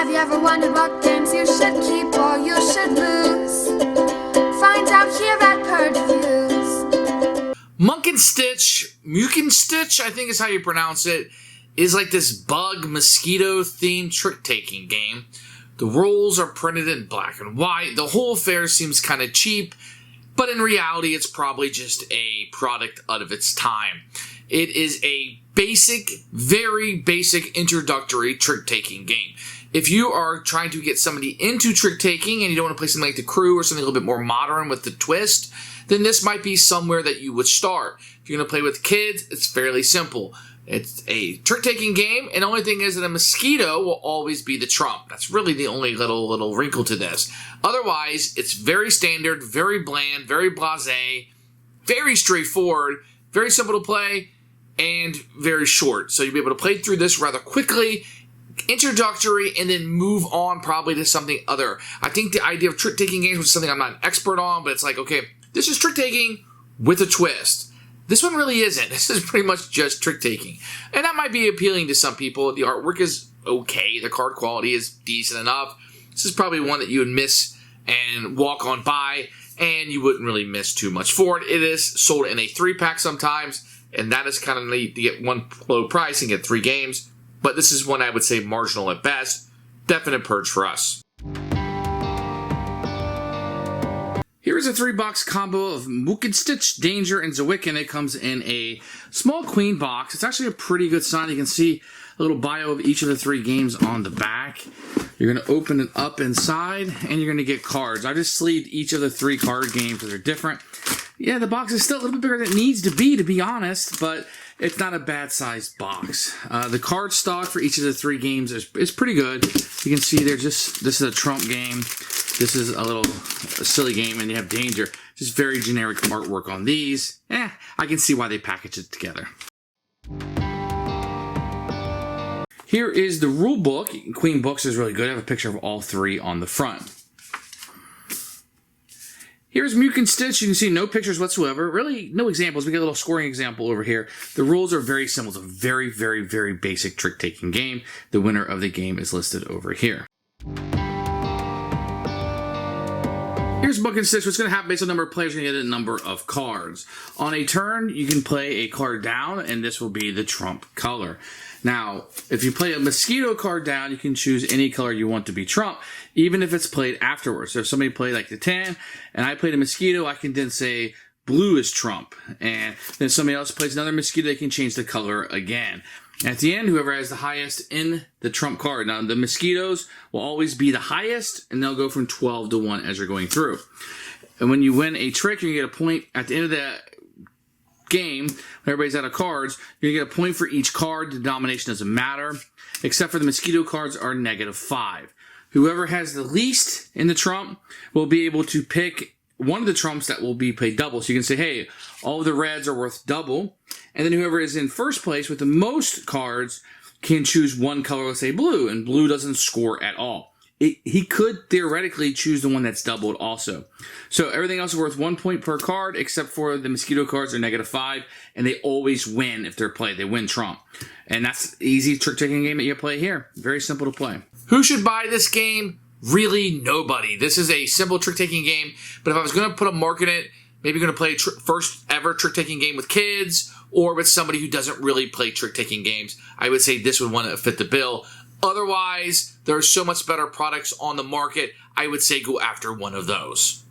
Have you ever wondered what games you should keep or you should lose? Find out here at Purge Reviews. Muckenstich, I think is how you pronounce it, is like this bug mosquito themed trick-taking game. The rules are printed in black and white. The whole affair seems kind of cheap, but in reality it's probably just a product out of its time. It is a basic, very basic introductory trick-taking game. If you are trying to get somebody into trick-taking and you don't want to play something like The Crew or something a little bit more modern with the twist, then this might be somewhere that you would start. If you're going to play with kids, it's fairly simple. It's a trick-taking game, and the only thing is that a mosquito will always be the trump. That's really the only little wrinkle to this. Otherwise, it's very standard, very bland, very blasé, very straightforward, very simple to play, and very short. So you'll be able to play through this rather quickly, introductory, and then move on probably to something other. I think the idea of trick-taking games was something I'm not an expert on, but it's like, okay, this is trick-taking with a twist. This one really isn't. This is pretty much just trick-taking. And that might be appealing to some people. The artwork is okay. The card quality is decent enough. This is probably one that you would miss and walk on by, and you wouldn't really miss too much for it. It is sold in a 3-pack sometimes, and that is kind of neat to get one low price and get 3 games. But this is one I would say marginal at best. Definite purge for us. Here is a 3-box combo of Muckenstich, Danger, and Zwicken. It comes in a small queen box. It's actually a pretty good sign. You can see a little bio of each of the 3 games on the back. You're going to open it up inside, and you're going to get cards. I just sleeved each of the 3 card games because they're different. Yeah, the box is still a little bit bigger than it needs to be honest, but it's not a bad-sized box. The card stock for each of the 3 games is pretty good. You can see this is a Trump game. This is a silly game, and you have Danger. Just very generic artwork on these. I can see why they package it together. Here is the rule book. Queen Books is really good. I have a picture of all 3 on the front. Here's Muckenstich. You can see no pictures whatsoever. Really, no examples. We get a little scoring example over here. The rules are very simple. It's a very, very, very basic trick-taking game. The winner of the game is listed over here. Here's Muckenstich. What's going to happen based on the number of players, you're going to get a number of cards. On a turn, you can play a card down, and this will be the trump color. Now, if you play a mosquito card down, you can choose any color you want to be trump, even if it's played afterwards. So if somebody played like the 10, and I played a mosquito, I can then say blue is trump. And then somebody else plays another mosquito, they can change the color again. At the end, whoever has the highest in the trump card. Now, the mosquitoes will always be the highest, and they'll go from 12 to 1 as you're going through. And when you win a trick, you're going to get a point at the end of the game. When everybody's out of cards, you're going to get a point for each card. The denomination doesn't matter, except for the mosquito cards are -5. Whoever has the least in the trump will be able to pick one of the trumps that will be paid double. So you can say, hey, all of the reds are worth double. And then whoever is in first place with the most cards can choose one color, let's say blue, and blue doesn't score at all. He could theoretically choose the one that's doubled also. So everything else is worth 1 point per card, except for the mosquito cards are -5, and they always win if they're played. They win trump. And that's the easy trick-taking game that you play here. Very simple to play. Who should buy this game? Really, nobody. This is a simple trick-taking game, but if I was going to put a mark in it, maybe going to play first ever trick-taking game with kids or with somebody who doesn't really play trick-taking games, I would say this would want to fit the bill. Otherwise, there are so much better products on the market, I would say go after one of those.